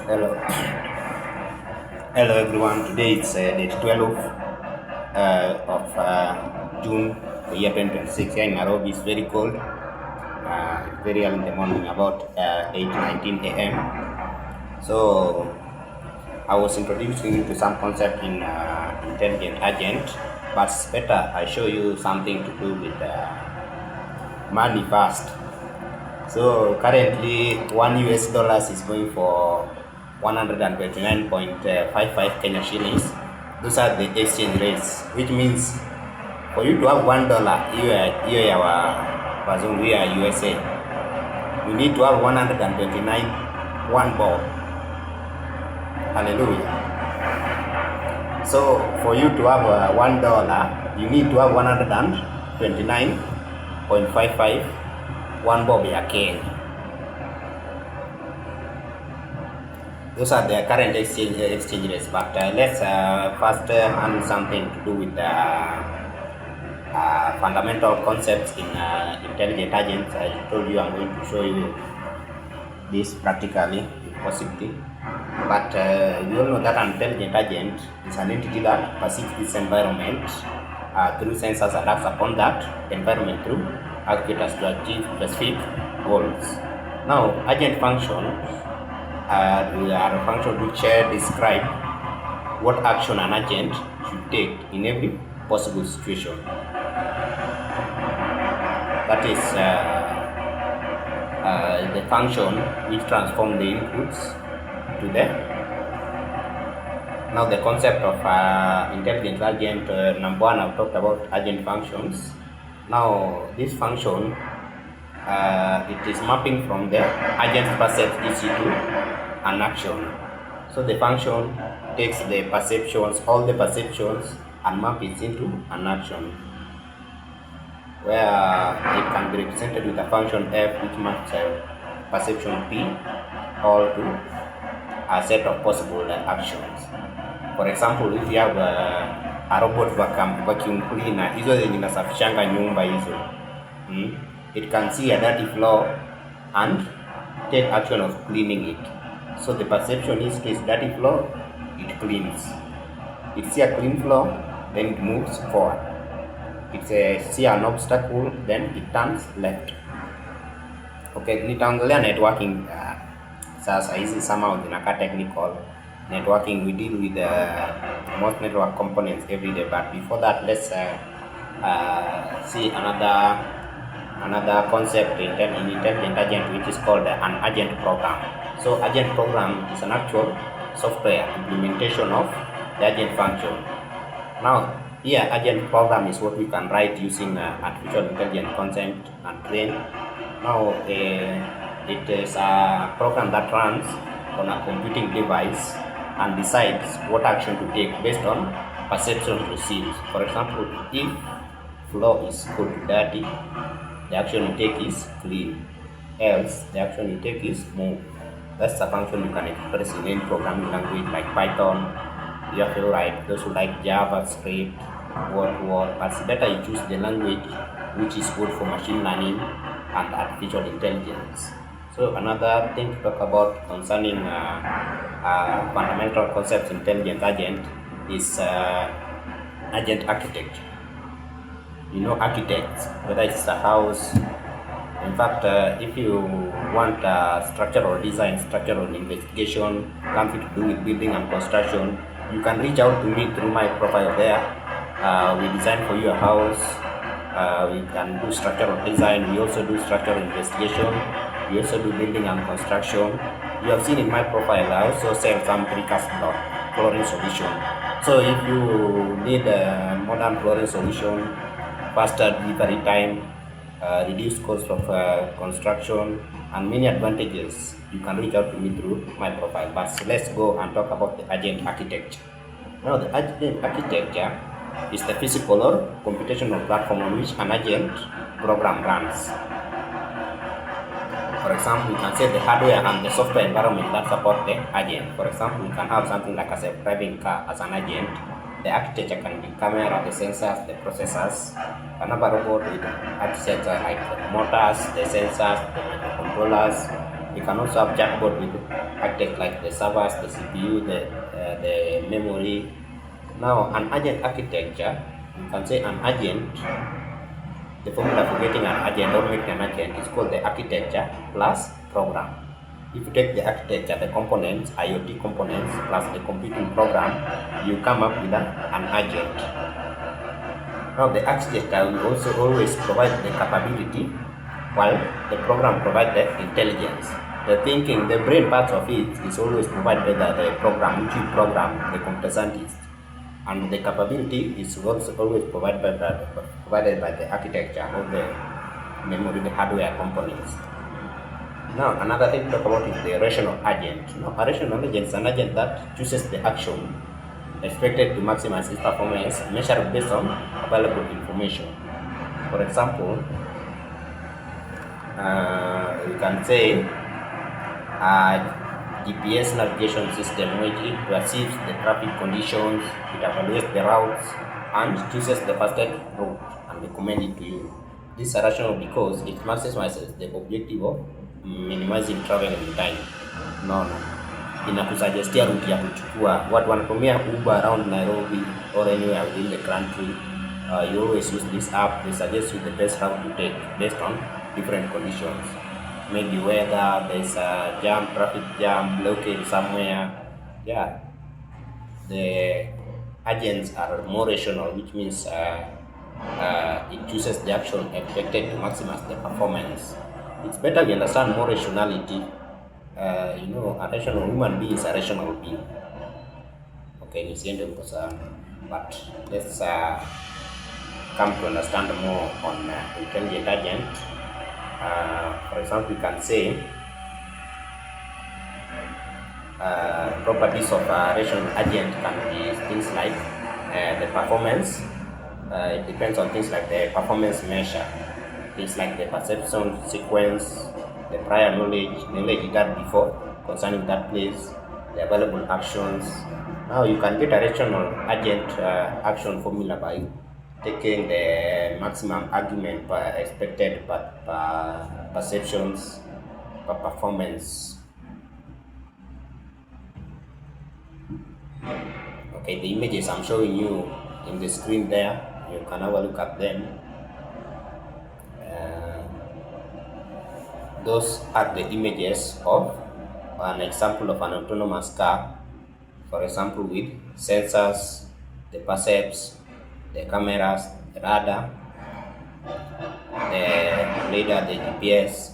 Hello, hello everyone. Today it's date 12 of June, the year 2026. Here in Nairobi, it's very cold. Very early in the morning, about 8:19 a.m. So I was introducing you to some concept in intelligent agent, but it's better I show you something to do with money first. So currently, $1 is going for 129.55 Kenya shillings. Those are the exchange rates, which means for you to have $1 here our Wazungu here USA, you need to have 129 one bob. Hallelujah. So for you to have $1, you need to have 129.55 one bob ya Kenya. Those are the current exchange rates, but let's first handle something to do with the fundamental concepts in intelligent agents. I told you I'm going to show you this practically, if possible. But you all know that an intelligent agent is an entity that perceives this environment through sensors and acts upon that environment through actuators to achieve specific goals. Now, agent functions are a function which describe what action an agent should take in every possible situation. That is the function which transforms the inputs to the. Now the concept of intelligent agent, number one, I've talked about agent functions. Now this function, it is mapping from the agent percepts to an action. So the function takes the perceptions, all the perceptions, and map it into an action, where it can be represented with a function f which maps perception p all to a set of possible actions. For example, if you have a robot vacuum cleaner, hizo zenye zinasafishanga nyumba hizo, it can see a dirty floor and take action of cleaning it. So the perception is to its dirty floor, it cleans. It see a clean floor, then it moves forward. It see an obstacle, then it turns left. Okay, nitaongelea networking sasa. Hizi somehow zinakaa technical. Networking, we deal with most network components every day, but before that, let's see another concept in intelligent agent, which is called an agent program. So agent program is an actual software implementation of the agent function. Now here, agent program is what we can write using artificial intelligence concept and train. Now it is a program that runs on a computing device and decides what action to take based on perception received. For example, if floor is cold to dirty, the action you take is clean. Else, the action you take is move. That's a function you can express in any programming language like Python. You have to write those who like JavaScript, Word, but it's better you choose the language which is good for machine learning and artificial intelligence. So another thing to talk about concerning fundamental concepts in intelligent agent is agent architecture. You know architects, whether it's a house. In fact, if you want structural design, structural investigation, something to do with building and construction, you can reach out to me through my profile there. We design for you a house. We can do structural design. We also do structural investigation. We also do building and construction. You have seen in my profile, I also sell some precast block flooring solution. So if you need a modern flooring solution, faster delivery time, reduced cost of construction, and many advantages, you can reach out to me through my profile. But let's go and talk about the agent architecture. Now the agent architecture is the physical or computational platform on which an agent program runs. For example, we can say the hardware and the software environment that support the agent. For example, we can have something like a self-driving car as an agent. The architecture can be camera, the sensors, the processors. Another robot with architecture like the motors, the sensors, the microcontrollers. You can also have chatbot with architects like the servers, the CPU, the memory. Now, an agent architecture, you can say an agent. The formula for getting an agent or making an agent is called the architecture plus program. If you take the architecture, the components, IoT components plus the computing program, you come up with an agent. Now the architecture will also always provide the capability, while the program provides the intelligence. The thinking, the brain part of it is always provided by the program, which you program, the computer scientist. And the capability is also always provided by the architecture or the memory, the hardware components. Now, another thing to talk about is the rational agent. Now, a rational agent is an agent that chooses the action expected to maximize its performance measured based on available information. For example, you can say a GPS navigation system, which it perceives the traffic conditions, it evaluates the routes, and chooses the fastest route and recommend it to you. This is rational because it maximizes the objective of minimizing traveling time. No, inakusuggestia route ya kuchukua. Watu wanatumia Uber around Nairobi or anywhere within the country. You always use this app. They suggest you the best route to take based on different conditions. Maybe weather, there's a jam, traffic jam, blockade somewhere. Yeah, the agents are more rational, which means it chooses the action expected to maximize the performance. It's better we understand more rationality. A rational human being is a rational being. Okay, but let's come to understand more on intelligent agent. For example, we can say properties of a rational agent can be things like the performance. It depends on things like the performance measure, things like the perception sequence, the prior knowledge you got before concerning that place, the available actions. Now you can get a rational agent action formula by taking the maximum argument per expected perceptions per performance. Okay, the images I'm showing you in the screen there, you can have a look at them. Those are the images of an example of an autonomous car, for example with sensors, the percepts, the cameras, the radar, the radar, the GPS,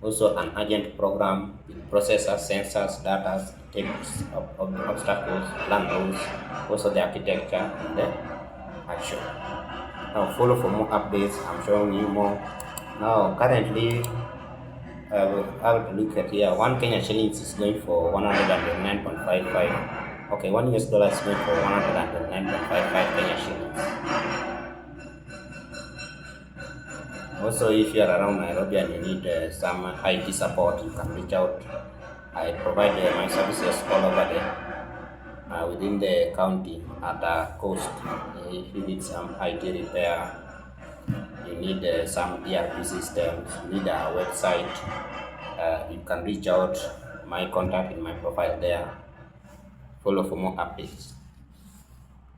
also an agent program with processors, sensors, data, takes obstacles, land rules, also the architecture and the action. Now follow for more updates. I'm showing you more. Now currently we'll have a look at here. 1 Kenya shillings is going for 109.55. Okay, $1 is going for 109.55 Kenya shillings. Also, if you are around Nairobi and you need some IT support, you can reach out. I provide my services all over there within the county at a cost. If you need some IT repair, you need some ERP systems, you need a website, you can reach out. My contact in my profile there. Follow for more updates.